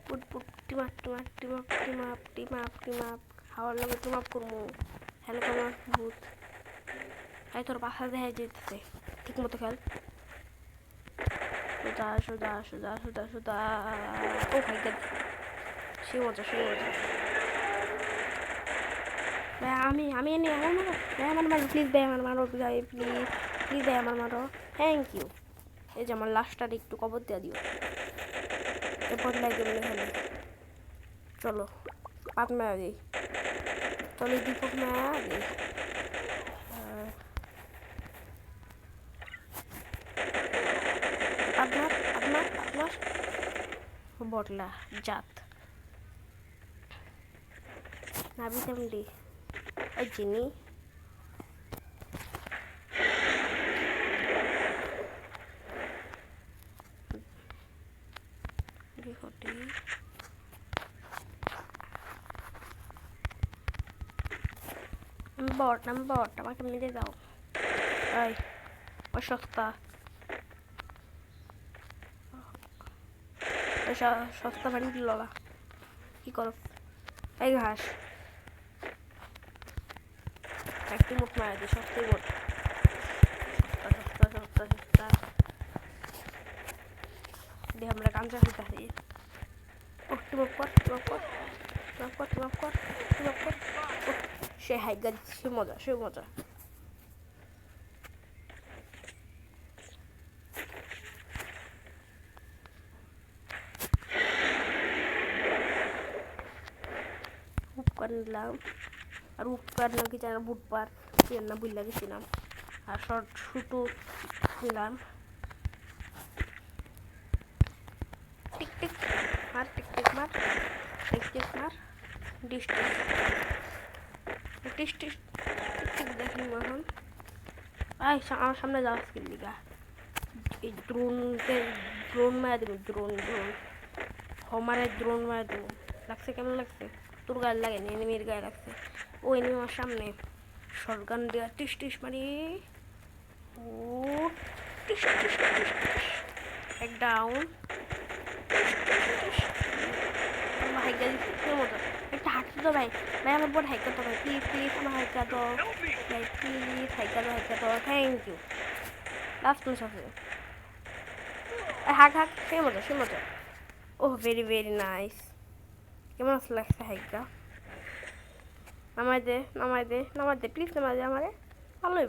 put put team up team up team up team up team up team up হাওয়ার লগে team up করবো hello কমার ভূত এই তোর পাশা দেখা যেতেছে ঠিক মতো খেল সোজা সোজা সোজা সোজা সোজা ও ভাই গড সে মজা ভাই আমি এনে আমার মারো ভাই আমার মারো প্লিজ ভাই আমার মারো ভাই প্লিজ ভাই আমার মারো থ্যাংক ইউ এই যে আমার লাস্টটার একটু কবর দেওয়া দিও এরপর লাগে বলে হলে চলো পাত মেরা দিই চলো দীপক মেরা দিই আপনার বটলা জাত নাবি তেমনি ওই চিনি বট আমাকে মেরে দাও এই সস্তা বাড়ি দিল কি করো এই ঘাস একটু মুখ মারা দিই সস্তাই বট সস্তা দিয়ে আমরা কাঞ্চা খেতে হারি ও টিমক কর সে হাইগা সে মজা উপকার নিলাম আর উপকার নাকি জানা বুধবার না বুঝলা গেছিলাম আর শর্ট শুটু নিলাম টিক টিক মার ডিস দেখি এখন আমার সামনে যাওয়া স্কিল লিগা এই ড্রোন মারা দেবো ড্রোন হমারের ড্রোন মারা দেবো লাগছে কেমন লাগছে তোর গায়ে লাগেনি এনিমির গায়ে লাগছে ও এনিমি আমার সামনে শটগান দেওয়া টিস মারি ও টিস এক ডাউন ভাই গাড়ি মতো একটা হাঁটতে তো ভাই আমার বোর্ড হাইকা তো ভাই প্লিজ আমার হাইকা তো ভাই প্লিজ হাইকা তো থ্যাংক ইউ লাস্ট মিস আছে হাঁক সে মজা ও ভেরি নাইস কেমন লাগছে হাইকা নামাই দে প্লিজ নামাই দে আমারে ভালোই